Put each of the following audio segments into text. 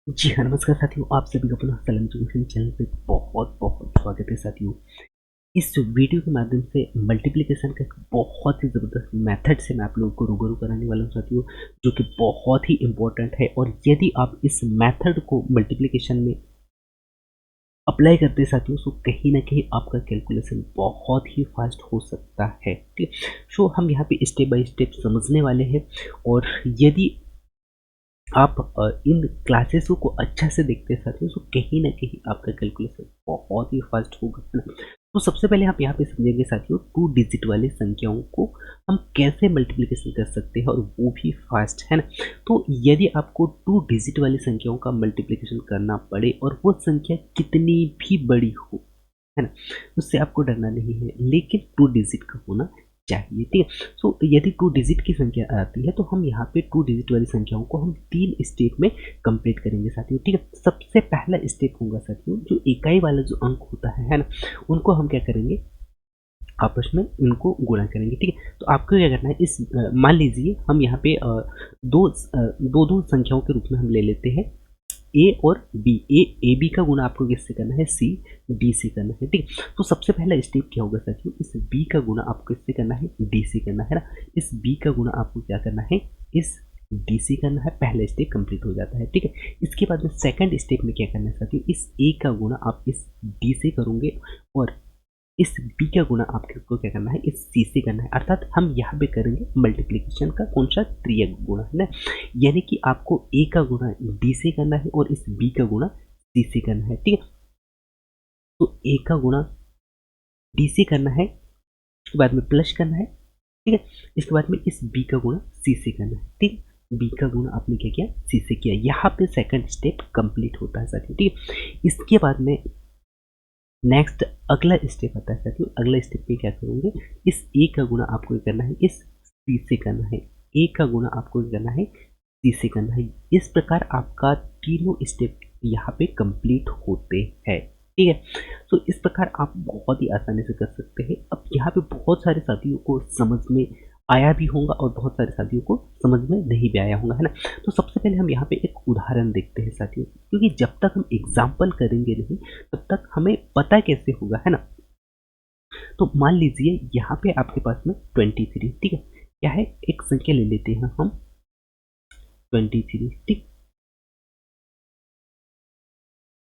जी हाँ, नमस्कार साथियों, आप सभी का पुनः सलाम एजुकेशन चैनल पे बहुत-बहुत स्वागत है साथियों। इस वीडियो के माध्यम से मल्टीप्लिकेशन का एक बहुत ही ज़बरदस्त मेथड से मैं आप लोगों को रूबरू कराने वाला हूँ साथियों, जो कि बहुत ही इम्पोर्टेंट है और यदि आप इस मेथड को मल्टीप्लिकेशन में अप्लाई करते हैं साथियों, सो कहीं न कहीं आपका कैलकुलेशन बहुत ही फास्ट हो सकता है, ठीक है? सो हम यहाँ पे स्टेप बाय स्टेप समझने वाले हैं और यदि आप इन क्लासेसों को अच्छा से देखते हैं साथियों, तो कहीं न कहीं आपका कैलकुलेशन बहुत ही फास्ट होगा, है ना? तो सबसे पहले आप यहाँ पे समझेंगे साथियों 2 डिजिट वाली संख्याओं को हम कैसे मल्टीप्लिकेशन कर सकते हैं और वो भी फास्ट, है ना? तो यदि आपको 2 डिजिट वाली संख्याओं का मल्टीप्लिकेशन करना पड़े और वो संख्या कितनी भी बड़ी हो, है ना? उससे आपको डरना नहीं है, लेकिन 2 डिजिट का होना चाहिए, ठीक है? सो यदि 2 डिजिट की संख्या आती है तो हम यहाँ पे 2 डिजिट वाली संख्याओं को हम 3 स्टेप में कंप्लीट करेंगे साथियों, ठीक है? सबसे पहला स्टेप होगा साथियों जो इकाई वाला जो अंक होता है ना? उनको हम क्या करेंगे, आपस में उनको गुणा करेंगे, ठीक है? तो आपको क्या करना है मान लीजिए हम यहाँ पे 2 संख्याओं के रूप में हम ले लेते हैं ए और बी। ए बी का गुणा आपको किससे करना है, सी डी से करना है, ठीक है? तो सबसे पहला स्टेप क्या होगा साथियों, इस बी का गुणा आपको किससे करना है, डी से करना है ना? इस बी का गुणा आपको क्या करना है, इस डी से करना है। पहला स्टेप कंप्लीट हो जाता है, ठीक है? इसके बाद में सेकंड स्टेप में क्या करना है साथियों, इस ए का गुणा आप इस डी से करोगे और इस बी का गुणा आपको क्या करना है, इस सी से करना है। अर्थात हम यहाँ पे करेंगे मल्टीप्लिकेशन का कौन सा, त्रियक गुणा, है ना? यानी कि आपको ए का गुणा डी से करना है और इस बी का गुणा सी से करना है, ठीक है? तो ए का गुणा डी से करना है, उसके बाद में प्लस करना है, ठीक है? इसके बाद में इस बी का गुणा सी से करना है, ठीक है? बी का गुणा आपने क्या किया, सी से किया। यहाँ पे सेकंड स्टेप कंप्लीट होता है साथियों, ठीक है? इसके बाद में नेक्स्ट अगला स्टेप आता है साथियों। अगला स्टेप पे क्या करोगे, इस ए का गुणा आपको क्या करना है, इस सी से करना है। ए का गुणा आपको क्या करना है, सी से करना है। इस प्रकार आपका तीनों स्टेप यहाँ पे कंप्लीट होते हैं, ठीक है? तो इस प्रकार आप बहुत ही आसानी से कर सकते हैं। अब यहाँ पे बहुत सारे साथियों को समझ में आया भी होगा और बहुत सारे साथियों को समझ में नहीं भी आया होगा, है ना? तो सबसे पहले हम यहाँ पे एक उदाहरण देखते हैं साथियों, क्योंकि जब तक हम एग्जाम्पल करेंगे नहीं तब तक हमें पता कैसे होगा, है ना? तो मान लीजिए यहाँ पे आपके पास में 23, ठीक है? क्या है, एक संख्या ले लेते हैं हम 23, ठीक?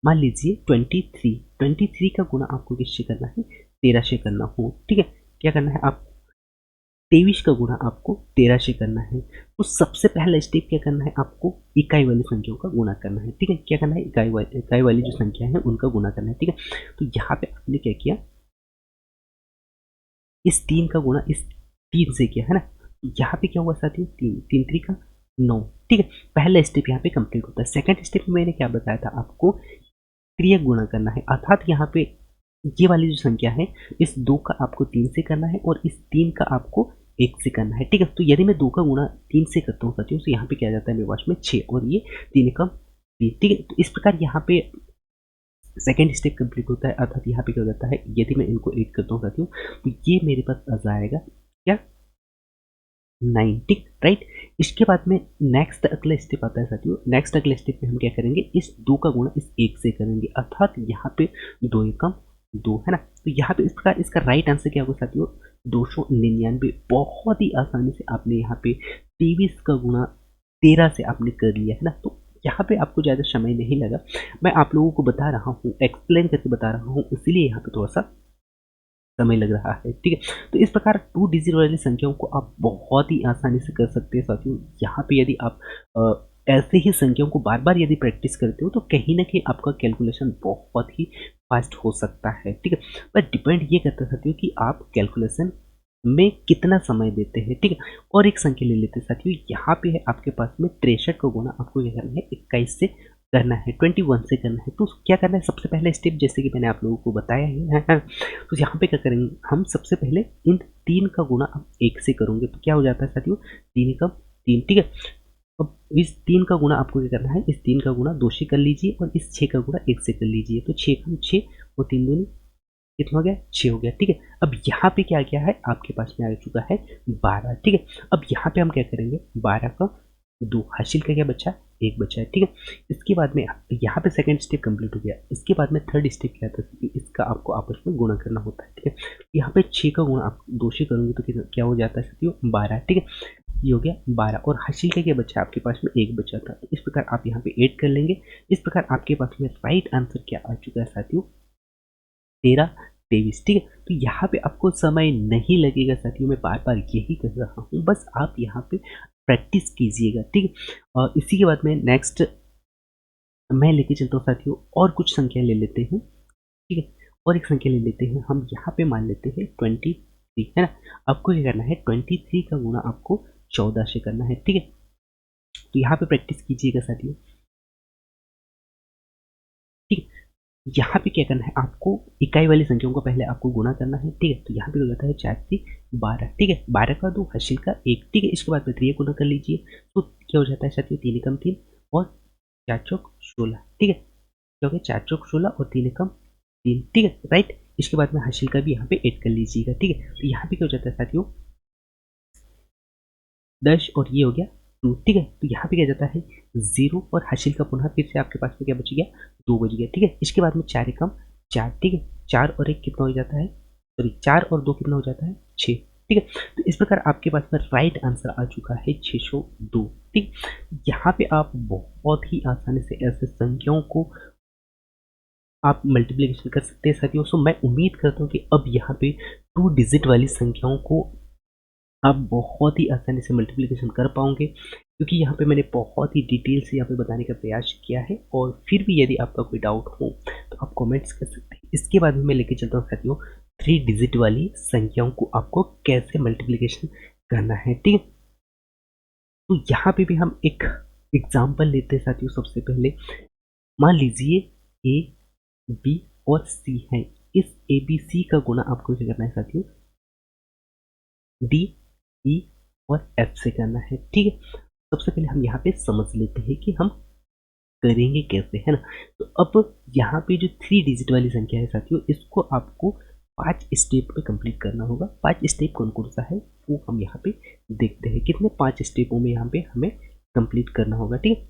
मान लीजिए 23 का गुणा आपको किससे करना है, 13 से करना हो, ठीक है? क्या करना है, आप 23 का गुणा आपको 13 से करना है। तो सबसे पहला स्टेप क्या करना है, आपको इकाई वाली संख्याओं का गुणा करना है, ठीक है? क्या करना है, इकाई वाली जो संख्या है उनका गुणा करना है, ठीक है? तो यहाँ पे आपने क्या किया, इस 3 का गुणा इस 3 से किया, है ना? यहाँ पे क्या हुआ साथियों, 3 3 3 का 9, ठीक है? पहला स्टेप यहाँ पे कंप्लीट होता है। सेकंड स्टेप में मैंने क्या बताया था आपको, क्रियक गुणा करना है। अर्थात यहाँ पे ये वाली जो संख्या है, इस 2 का आपको 3 से करना है और इस 3 का आपको 1 से करना है, ठीक है? तो यदि मैं 2 का गुणा 3 से करता हूँ साथियों, तो यहाँ पे क्या आ जाता है मेरे पास में 6 और ये 3 एकम 3, ठीक है? तो इस प्रकार यहाँ पे सेकंड स्टेप कंप्लीट होता है। अर्थात यहाँ पे क्या हो जाता है, यदि मैं इनको ऐड करता हूँ साथियों, तो ये मेरे पास आ जाएगा क्या, 90, राइट? इसके बाद में नेक्स्ट अगला स्टेप आता है साथियों। नेक्स्ट अगले स्टेप में हम क्या करेंगे, इस 2 का गुणा इस 1 से करेंगे। अर्थात यहाँ पे 2 एकम 2, है ना? तो यहाँ पे इस प्रकार इसका राइट आंसर क्या होगा साथियों, 299। बहुत ही आसानी से आपने यहाँ पे 23 का गुणा 13 से आपने कर लिया, है ना? तो यहाँ पे आपको ज़्यादा समय नहीं लगा। मैं आप लोगों को बता रहा हूँ, एक्सप्लेन करके बता रहा हूँ, इसीलिए यहाँ पे थोड़ा सा समय लग रहा है, ठीक है? तो इस प्रकार 2 डिजिट वाली संख्याओं को आप बहुत ही आसानी से कर सकते हैं साथियों। यहाँ पे यदि आप ऐसे ही संख्याओं को बार-बार यदि प्रैक्टिस करते हो तो कहीं न कहीं आपका कैलकुलेशन बहुत ही फास्ट हो सकता है, ठीक है? पर डिपेंड ये करता है साथियों कि आप कैलकुलेशन में कितना समय देते हैं, ठीक है? और एक संख्या ले लेते हैं साथियों, यहाँ पे है आपके पास में 63 का गुणा आपको क्या करना है, 21 से करना है, 21 से करना है। तो क्या करना है, सबसे पहला स्टेप जैसे कि मैंने आप लोगों को बताया ही है। तो यहाँ पे क्या करेंगे, हम सबसे पहले इन 3 का गुणा अब 1 से करोगे तो क्या हो जाता है साथियों, 3 एकम 3, ठीक है? अब इस 3 का गुणा आपको क्या करना है, इस 3 का गुणा 2 से कर लीजिए और इस 6 का गुणा 1 से कर लीजिए। तो 6 एकम 6 और 3 दूनी कितना हो गया, 6 हो गया, ठीक है? अब यहाँ पे क्या गया है, आपके पास में आ चुका है 12, ठीक है? अब यहाँ पे हम क्या करेंगे, 12 का 2 हासिल का क्या बचा, एक बचा है, ठीक है। इसके बाद में यहाँ पे सेकंड स्टेप कंप्लीट हो गया। इसके बाद में थर्ड स्टेप क्या था कि इसका आपको आपस में गुणा करना होता है, ठीक है। यहाँ पे 6 का गुणा आप 2 से करोगे तो क्या हो जाता है साथियों, 12, ठीक है। ये हो गया 12 और हासिल का क्या बचा, आपके पास में एक बचा था, तो इस प्रकार आप यहाँ पे ऐड कर लेंगे। इस प्रकार आपके पास में राइट आंसर क्या आ चुका है साथियों, 13, 23, ठीक है। तो यहाँ पे आपको समय नहीं लगेगा साथियों, मैं बार बार यही कह रहा हूँ, बस आप यहाँ पे प्रैक्टिस कीजिएगा, ठीक है। और इसी के बाद में नेक्स्ट मैं लेके चलता हूँ साथियों, और कुछ संख्या ले लेते हैं, ठीक है। और एक संख्या ले लेते हैं हम, यहाँ पे मान लेते हैं 23, है ना। आपको क्या करना है, 23 का गुणा आपको 14 से करना है, ठीक है। तो यहाँ पे प्रैक्टिस कीजिएगा साथियों, ठीक है। यहाँ पे क्या करना है, आपको इकाई वाली संख्याओं को पहले आपको गुणा करना है, ठीक है। तो यहाँ पे हो जाता है 4×3 = 12, ठीक है। 12 का 2, हासिल का 1, ठीक है। इसके बाद में 3 गुणा कर लीजिए, तो क्या हो जाता है साथियों, 3 एकम 3 और 4 चौक 16, ठीक है। क्या हो गया, 4 चौक 16 और 3 एकम 3, ठीक है, राइट। इसके बाद में हासिल का भी यहाँ पे ऐड कर लीजिएगा, ठीक है। तो यहाँ पे क्या हो जाता है साथियों, 10 और ये हो गया 2, ठीक है। तो यहाँ पे क्या जाता है 0 और हासिल का पुनः फिर से आपके पास में क्या बच गया, 2 बच गया, ठीक है। इसके बाद में 4 एकम 4, ठीक है। 4 और 1 कितना हो जाता है, सॉरी 4 और 2 कितना हो जाता है, 6, ठीक है। तो इस प्रकार आपके पास में राइट आंसर आ चुका है 602, ठीक। यहाँ पे आप बहुत ही आसानी से ऐसे संख्याओं को आप मल्टीप्लिकेशन कर सकते हैं साथियों। सो मैं उम्मीद करता हूँ कि अब यहाँ पे 2 डिजिट वाली संख्याओं को आप बहुत ही आसानी से मल्टीप्लिकेशन कर पाओगे, क्योंकि यहाँ पे मैंने बहुत ही डिटेल से यहाँ पे बताने का प्रयास किया है। और फिर भी यदि आपका कोई डाउट हो तो आप कमेंट्स कर सकते हैं। इसके बाद में मैं लेके चलता हूँ साथियों 3 डिजिट वाली संख्याओं को आपको कैसे मल्टीप्लिकेशन करना है, ठीक है। तो यहाँ पे भी हम एक एग्जाम्पल लेते हैं साथियों। सबसे पहले मान लीजिए ए, बी और सी है। इस ए बी सी का गुणा आपको क्या करना है साथियों, डी, ई और एफ से करना है, ठीक है। सबसे पहले हम यहाँ पे समझ लेते हैं कि हम करेंगे कैसे, है ना। तो अब यहाँ पे जो 3 डिजिट वाली संख्या है साथियों, इसको आपको 5 स्टेप में कंप्लीट करना होगा। 5 स्टेप कौन कौन सा है वो हम यहाँ पे देखते हैं, कितने 5 स्टेपों में यहाँ पे हमें कंप्लीट करना होगा, ठीक है।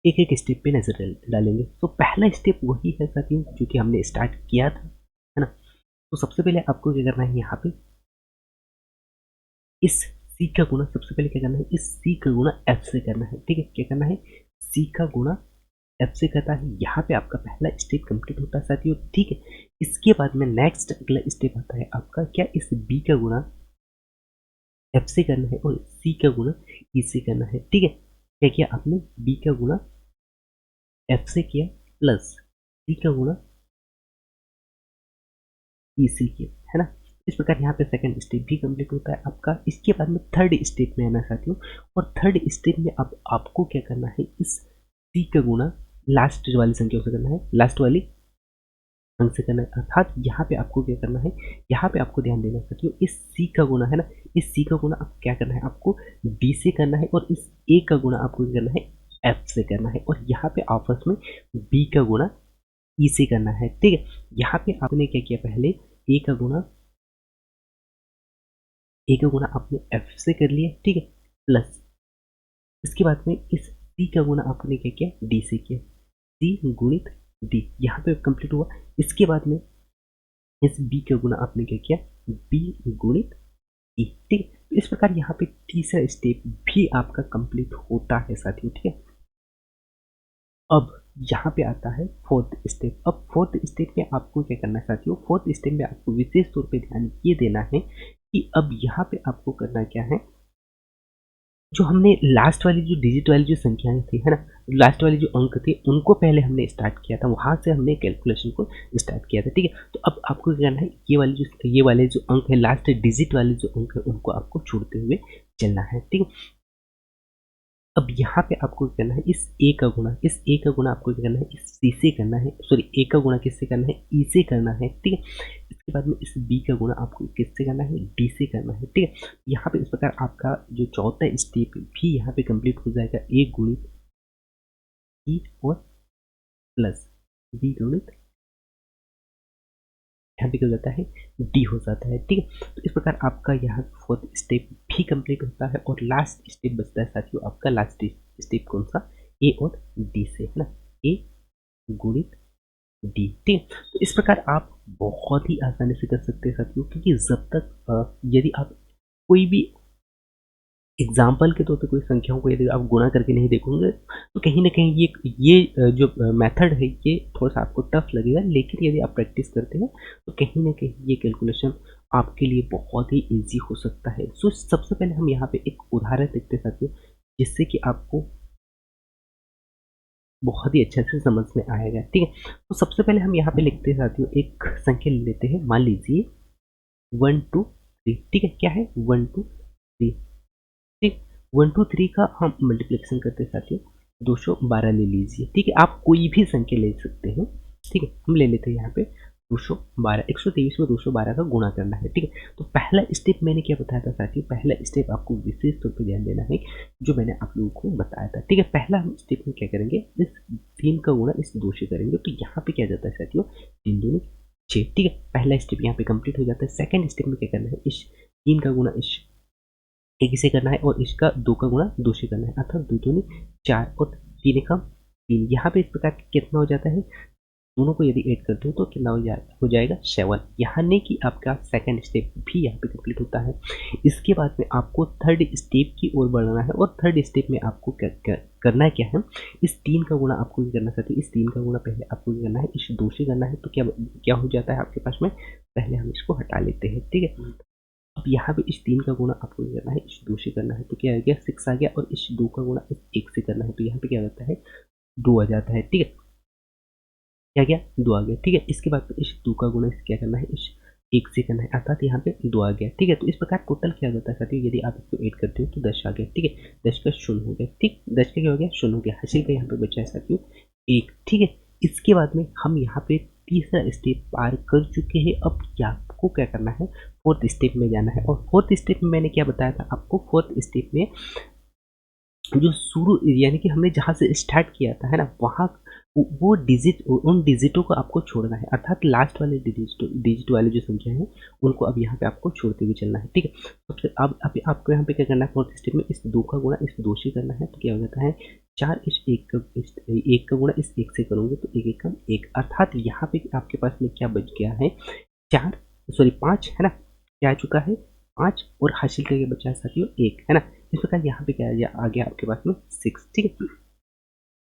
एक एक स्टेप पे नजर डालेंगे। तो पहला स्टेप वही है साथियों जो कि हमने स्टार्ट किया था, है ना। तो सबसे पहले आपको क्या करना है, यहाँ पे इस सी का गुणा, सबसे पहले क्या करना है, इस सी का गुणा एफ से करना है, ठीक है। क्या करना है, सी का गुणा एफ से करता है। यहाँ पे आपका पहला स्टेप कंप्लीट होता है साथियों, ठीक है। इसके बाद में नेक्स्ट अगला स्टेप आता है आपका क्या, इस बी का गुणा एफ से करना है और सी का गुणा ई से करना है, ठीक है। क्या किया आपने, बी का गुणा एफ से किया प्लस सी का गुणा ई से किया, है ना। इस प्रकार यहाँ पे सेकंड स्टेप भी कंप्लीट होता है आपका। इसके बाद में थर्ड स्टेप में आना साथियों, और थर्ड स्टेप में अब आपको क्या करना है, इस सी का गुणा लास्ट वाली संख्या से करना है, लास्ट वाली अंक से करना है। अर्थात यहाँ पे आपको क्या करना है, यहाँ पे आपको ध्यान देना साथियों, इस सी का गुणा है ना, इस सी का गुणा आप क्या करना है, आपको डी से करना है, और इस ए का गुणा आपको क्या करना है, एफ से करना है, और यहाँ पे आपस में बी का गुणा ई से करना है, ठीक है। यहाँ पे आपने क्या किया, पहले ए का गुणा, ए का गुणा आपने एफ से कर लिया, ठीक है, प्लस इसके बाद में इस सी का गुणा आपने क्या किया, डी से किया, सी गुणित डी, यहाँ पे कंप्लीट हुआ। इसके बाद में इस बी का गुणा आपने क्या किया, बी गुणित ई, ठीक है। तो इस प्रकार यहाँ पे तीसरा स्टेप भी आपका कंप्लीट होता है साथियों, ठीक है। अब यहाँ पे आता है फोर्थ स्टेप। अब फोर्थ स्टेप में आपको क्या करना है साथियों, फोर्थ स्टेप में आपको विशेष तौर पे ध्यान ये देना है कि अब यहाँ पे आपको करना क्या है, जो हमने लास्ट वाली जो डिजिट वाली जो संख्याएं थी, है ना, लास्ट वाली जो अंक थे उनको पहले हमने स्टार्ट किया था, वहां से हमने कैलकुलेशन को स्टार्ट किया था, ठीक है। तो अब आपको क्या करना है, ये वाले जो अंक है, लास्ट डिजिट वाले जो अंक है, उनको आपको छोड़ते हुए चलना है, ठीक है। अब यहाँ पे आपको क्या करना है, इस ए का गुणा, इस ए का गुणा आपको क्या करना है, इस सी से करना है, सॉरी ए का गुणा किससे करना है, ई से करना है, ठीक है। इसके बाद में इस बी का गुणा आपको किससे करना है, डी से करना है, ठीक है। यहाँ पे इस प्रकार आपका जो चौथा स्टेप भी यहाँ पे कंप्लीट हो जाएगा, ए गुणित ई और प्लस बी गुणित यहाँ पे क्या हो जाता है, डी हो जाता है। ठीक है, तो इस प्रकार आपका यहाँ फोर्थ स्टेप भी कंप्लीट होता है और लास्ट स्टेप बचता है साथियों आपका। लास्ट स्टेप कौन सा, ए और डी से, है ना, ए गुणित डी। ठीक है, तो इस प्रकार आप बहुत ही आसानी से कर सकते हैं साथियों, क्योंकि जब तक यदि आप कोई भी एग्जाम्पल के तौर पे कोई संख्याओं को यदि आप गुणा करके नहीं देखोगे तो कहीं ना कहीं ये जो मेथड है ये थोड़ा सा आपको टफ लगेगा, लेकिन यदि आप प्रैक्टिस करते हैं तो कहीं ना कहीं ये कैलकुलेशन आपके लिए बहुत ही इजी हो सकता है। सो सबसे पहले हम यहाँ पे एक उदाहरण देखते हैं साथियों, जिससे कि आपको बहुत ही अच्छे से समझ में आएगा। ठीक है, तो सबसे पहले हम यहाँ पे लिखते हैं साथियों, एक संख्या ले लेते हैं, मान लीजिए 1 2 3। ठीक है, क्या है 1 2 3। ठीक, 1 2 3 का हम मल्टीप्लिकेशन करते हैं साथियों, 212 ले लीजिए। ठीक है, आप कोई भी संख्या ले सकते हैं। ठीक है, हम ले लेते हैं यहाँ पे 212, 123 में 212 का गुणा करना है। ठीक है, तो पहला स्टेप मैंने क्या बताया था साथियों, पहला स्टेप आपको विशेष तौर पर ध्यान देना है, जो मैंने आप लोगों को बताया था। ठीक है, पहला हम स्टेप में क्या करेंगे, इस 3 का गुणा इस 2 से करेंगे, तो यहाँ पे क्या जाता है साथियों, 3 दूनी 6। ठीक है, पहला स्टेप यहाँ पे कंप्लीट हो जाता है। सेकंड स्टेप में क्या करना है, इस 3 का गुणा इस 1 से करना है और इसका 2 का गुणा 2 से करना है, अर्थात 2 दूनी 4 और 3 एकम 3। यहाँ पे इस प्रकार कितना हो जाता है, दोनों को यदि ऐड करते हो तो कितना हो जाएगा 7। यहाँ नहीं कि आपका सेकंड स्टेप भी यहाँ पे कंप्लीट होता है। इसके बाद में आपको थर्ड स्टेप की ओर बढ़ना है, और थर्ड स्टेप में आपको करना है क्या है, इस 3 का गुणा आपको क्या करना चाहते हैं, इस 3 का गुणा पहले आपको क्या करना है, इस 2 से करना है। तो क्या हो जाता है आपके पास में, पहले हम इसको हटा लेते हैं। ठीक है, अब यहाँ पे इस 3 का गुणा आपको करना है, इस 2 से करना है, तो क्या आ गया 6 आ गया, और इस 2 का गुणा इस 1 से करना है, तो यहाँ पे क्या होता है 2 आ जाता है। ठीक है, क्या गया 2 आ गया। ठीक है, इसके बाद इस 2 का गुणा इस क्या करना है, इस 1 से करना है, अर्थात यहाँ पे 2 आ गया। ठीक है, तो इस प्रकार टोटल क्या हो जाता है साथियों, यदि आप इसको ऐड करते हो तो 10 आ गया। ठीक है, 10 का 0 हो गया। ठीक, 10 का क्या हो गया 0 हो गया, हासिल का यहाँ पे बचा है साथियों 1। ठीक है, इसके बाद में हम यहाँ पे तीसरा स्टेप पार कर चुके हैं। अब आपको क्या करना है, फोर्थ स्टेप में जाना है। और फोर्थ स्टेप में मैंने क्या बताया था आपको, फोर्थ स्टेप में जो शुरू यानी कि हमने जहाँ से स्टार्ट किया था, है ना, वहाँ वो डिजिट, उन डिजिटों को आपको छोड़ना है, अर्थात लास्ट वाले डिजिट वाले जो संख्या है उनको अब यहाँ पे आपको छोड़ते हुए चलना है। ठीक है, सबसे अब आपको यहाँ पे क्या करना है, फोर्थ स्टेप में इस 2 का गुणा इस 2 से करना है, तो क्या हो जाता है 4 इस 1 का गुणा इस 1 से करोगे तो 1 एकम 1, अर्थात यहाँ पे आपके पास में क्या बच गया है 5, है ना, क्या आ चुका है 5, और हासिल करके बचा है साथियों 1, है ना। इस प्रकार यहाँ पे क्या आ गया आपके पास में 6। ठीक है,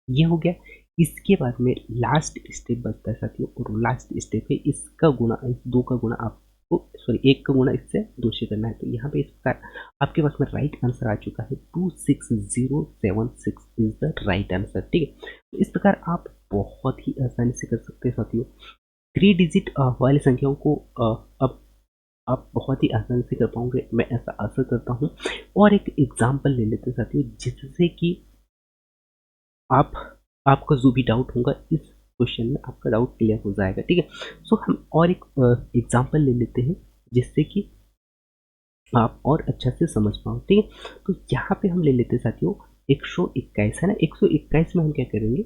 ये हो गया। इसके बाद में लास्ट स्टेप बचता है साथियों, और लास्ट स्टेप है इसका गुणा, इस 2 का गुणा आपको 1 का गुणा इससे 2 से करना है, तो यहाँ पे इस प्रकार आपके पास में राइट आंसर आ चुका है 26076 इज द राइट आंसर। ठीक है, तो इस प्रकार आप बहुत ही आसानी से कर सकते हैं साथियों। 3 डिजिट वाली संख्याओं को अब आप बहुत ही आसानी से कर पाओगे, मैं ऐसा आशा करता हूँ। और एक एग्जाम्पल ले लेते हैं साथियों, जिससे कि आपका जो भी डाउट होगा इस क्वेश्चन में आपका डाउट क्लियर हो जाएगा। ठीक है, सो हम और एक एग्जाम्पल ले लेते हैं, जिससे कि आप और अच्छा से समझ पाओ। ठीक है, तो यहाँ पे हम ले लेते हैं साथियों 121, है ना। 121 में हम क्या करेंगे,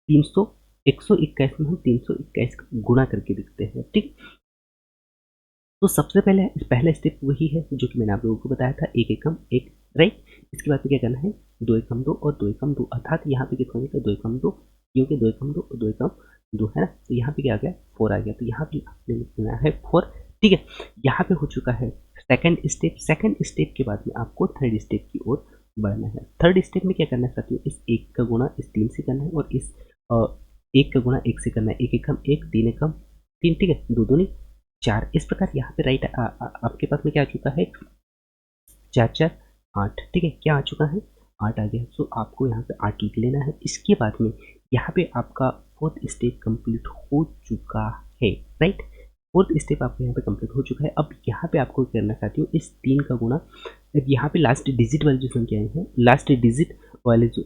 300 121 में हम 321 गुणा करके दिखते हैं। ठीक, तो सबसे पहले पहला स्टेप वही है जो कि मैंने आप लोगों को बताया था, 1 एकम 1, राइट। इसके बाद में क्या करना है 2 एकम 2 और 2 एकम 2, अर्थात यहाँ पे कितना हो गया 2 एकम 2, ये हो गया 2 एकम 2 और 2 एकम 2, है ना। तो यहाँ पे क्या आ गया 4 आ गया, तो यहाँ पे आपने लिखना है 4। ठीक है, यहाँ पे हो चुका है सेकंड स्टेप। सेकंड स्टेप के बाद में आपको थर्ड स्टेप की ओर बढ़ना है। थर्ड स्टेप में क्या करना है साथियों, इस 1 का गुणा इस 3 से करना है, और इस 1 का गुणा 1 से करना है, 1 एकम 1 3 एकम 3। ठीक है, 2 दूनी 4। इस प्रकार यहाँ पे राइट आपके पास में क्या आ चुका है 4 4 8। ठीक है, क्या आ चुका है 8 आ गया। सो आपको यहाँ पे 8 लिख लेना है। इसके बाद में यहाँ पे आपका फोर्थ स्टेप कंप्लीट हो चुका है, राइट। फोर्थ स्टेप आपको यहाँ पे कंप्लीट हो चुका है। अब यहाँ पे आपको करना चाहती हूँ इस 3 का गुणा, अब यहाँ पे लास्ट डिजिट वाली जो संख्याएं हैं, लास्ट डिजिट वाले जो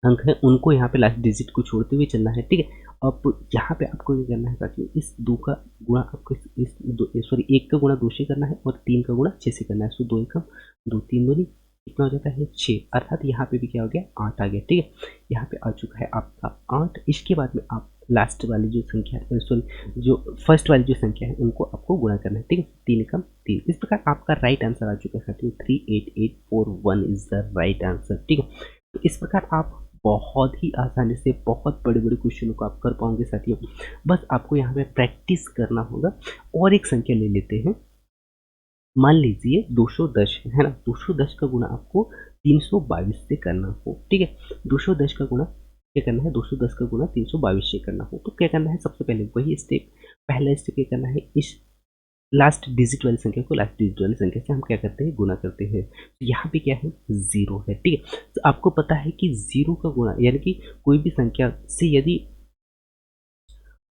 अंक है उनको यहाँ पे लास्ट डिजिट को छोड़ते हुए चलना है। ठीक है, अब यहाँ पे आपको ये करना है साथियों, इस 2 का गुणा आपको इस 1 का गुणा 2 से करना है, और 3 का गुणा 6 से करना है। सो 2 एकम 2 3 दूनी कितना हो जाता है 6, अर्थात यहाँ पे भी क्या हो गया 8 आ गया। ठीक है, यहाँ पे आ चुका है आपका 8। इसके बाद में आप लास्ट वाली जो संख्या है, सॉरी जो फर्स्ट वाली जो संख्या है उनको आपको गुणा करना है, ठीक है। 3 एकम 3। इस प्रकार आपका राइट आंसर आ चुका है साथियों, 38841 इज द राइट आंसर, ठीक है। तो इस प्रकार आप बहुत ही आसानी से बहुत बड़े बड़े क्वेश्चनों को आप कर पाओगे साथियों। बस आपको यहाँ पे प्रैक्टिस करना होगा। और एक संख्या ले लेते हैं, मान लीजिए 210 है ना, 210 का गुणा आपको 322 से करना हो, ठीक है। 210 का गुणा क्या करना है, 210 का गुणा 322 से करना हो, तो क्या करना है, सबसे पहले वही स्टेप, पहला स्टेप क्या करना है, इस लास्ट डिजिट वाली संख्या को लास्ट डिजिट वाली संख्या से हम क्या करते हैं, गुणा करते हैं। तो यहाँ पे क्या है, जीरो है, ठीक है। तो आपको पता है कि जीरो का गुणा यानी कि कोई भी संख्या से यदि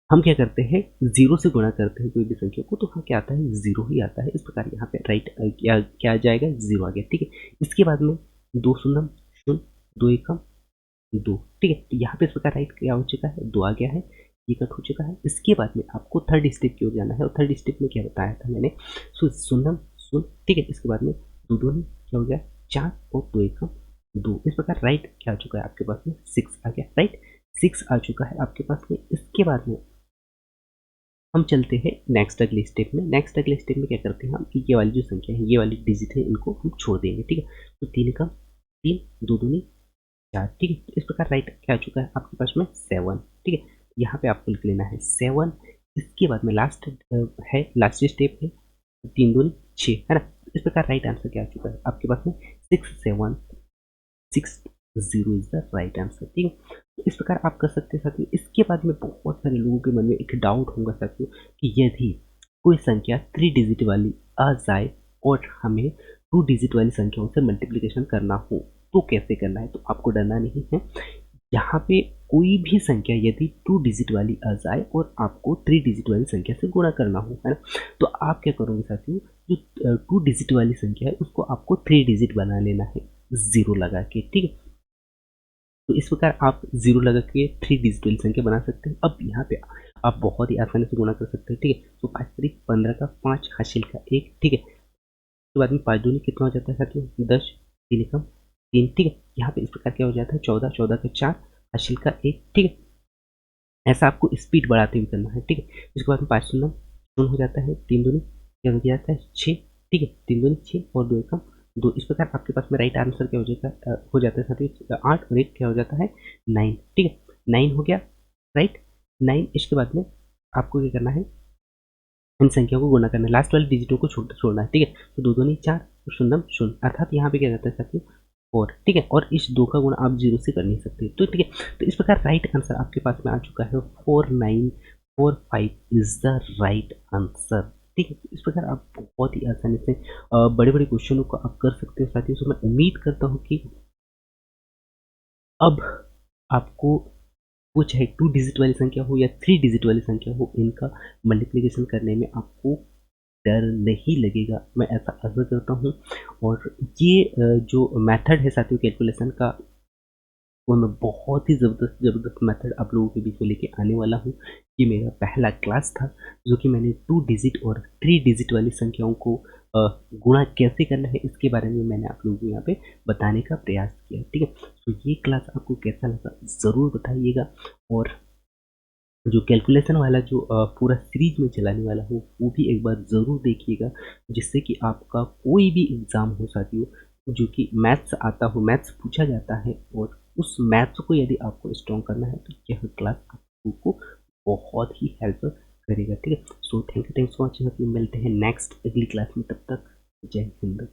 हम क्या करते हैं, जीरो से गुणा करते हैं कोई भी संख्या को, तो हाँ क्या आता है, जीरो ही आता है। इस प्रकार यहाँ पे राइट क्या क्या आ जाएगा, जीरो आ गया, ठीक है। इसके बाद में 2 शून्य शून्य 2 एकम 2, ठीक है। तो यहाँ पे इस प्रकार राइट क्या हो चुका है, 2 आ गया है, ये कट हो चुका है। इसके बाद में आपको थर्ड स्टेप की ओर जाना है, और थर्ड स्टेप में क्या बताया था मैंने, शून्य शून्य, ठीक है। इसके बाद में 2 दूनी क्या हो गया, 4 और 2 एकम 2। इस प्रकार राइट क्या आ चुका है आपके पास में, 6 आ गया, राइट 6 आ चुका है आपके पास में। इसके बाद में हम चलते हैं नेक्स्ट अगले स्टेप में। नेक्स्ट अगले स्टेप में क्या करते हैं हम, कि ये वाली जो संख्या है, ये वाली डिजिट है, इनको हम छोड़ देंगे, ठीक है। तो 3 का 3, 2 दूनी 4, ठीक है। तो इस प्रकार राइट क्या आ चुका है आपके पास में, 7, ठीक है। यहाँ पे आपको लिख लेना है 7। इसके बाद में लास्ट है, लास्ट स्टेप है, 3 दूनी 6, है ना। इस प्रकार राइट आंसर क्या आ चुका है आपके पास में, 6760 इज द राइट आंसर, ठीक है। तो इस प्रकार आप कर सकते हैं साथियों। इसके बाद में बहुत सारे लोगों के मन में एक डाउट होगा साथियों, कि यदि कोई संख्या 3 डिजिट वाली आ जाए और हमें 2 डिजिट वाली संख्याओं से मल्टीप्लिकेशन करना हो तो कैसे करना है। तो आपको डरना नहीं है, यहाँ पे कोई भी संख्या यदि 2 डिजिट वाली आ जाए और आपको 3 डिजिट वाली संख्या से गुणा करना हो, है ना, तो आप क्या करोगे साथियों, जो 2 डिजिट वाली संख्या है उसको आपको 3 डिजिट बना लेना है, जीरो लगा के, ठीक है। तो इस प्रकार आप जीरो लगा के 3 डिजिट वाली संख्या बना सकते हैं। अब यहाँ पे आप बहुत ही आसानी से गुणा कर सकते हैं, ठीक है। तो 5 तारीख 15 का 5 हासिल का 1, ठीक है। उसके बाद में 5 दूनी कितना हो जाता है साथियों, 10, 3 एकम 3, ठीक है। यहाँ पे इस प्रकार क्या हो जाता है, 14, 14 का 4 हासिल का 1, ठीक है। ऐसा आपको स्पीड बढ़ाते हुए करना है, ठीक है। उसके बाद में 5 शून्य शून्य हो जाता है, 3 दूनी क्या हो जाता है, 6, ठीक है। 3 दूनी 6 और 2 एकम 2। इस प्रकार आपके पास में राइट आंसर क्या हो जाएगा, हो जाता है साथियों 8 और 1 क्या हो जाता है, 9, ठीक है। 9 हो गया, राइट 9। इसके बाद में आपको क्या करना है, इन संख्याओं को गुणा करना है, लास्ट वाले डिजिटों को छोड़ना है, ठीक है। तो 2 दूनी 4 और शून्य शून्य, अर्थात यहाँ पे क्या रहता है साथियों 4, ठीक है। और इस 2 का गुणा आप 0 से कर नहीं सकते, तो ठीक है। तो इस प्रकार राइट आंसर आपके पास में आ चुका है, 4945 इज द राइट आंसर, ठीक है। तो इस प्रकार आप बहुत ही आसानी से बड़े बड़े क्वेश्चनों को आप कर सकते हो साथियों। तो मैं उम्मीद करता हूँ कि अब आपको वो चाहे 2 डिजिट वाली संख्या हो या 3 डिजिट वाली संख्या हो, इनका मल्टीप्लिकेशन करने में आपको डर नहीं लगेगा, मैं ऐसा आशा करता हूँ। और ये जो मेथड है साथियों कैलकुलेशन का, वो मैं बहुत ही ज़बरदस्त ज़बरदस्त मेथड आप लोगों के बीच में लेके आने वाला हूँ। ये मेरा पहला क्लास था, जो कि मैंने 2 डिजिट और 3 डिजिट वाली संख्याओं को गुणा कैसे करना है इसके बारे में मैंने आप लोगों को यहाँ पे बताने का प्रयास किया, ठीक है। तो ये क्लास आपको कैसा लगा ज़रूर बताइएगा। और जो कैलकुलेशन वाला जो पूरा सीरीज में चलाने वाला हूँ वो भी एक बार ज़रूर देखिएगा, जिससे कि आपका कोई भी एग्ज़ाम हो साथियों जो कि मैथ्स आता हो, मैथ्स पूछा जाता है, और उस मैथ्स को यदि आपको स्ट्रॉन्ग करना है तो यह क्लास आपको बहुत ही हेल्प करेगा, ठीक है। सो थैंक्स फॉर वॉचिंग, मिलते हैं नेक्स्ट अगली क्लास में, तब तक जय हिंद।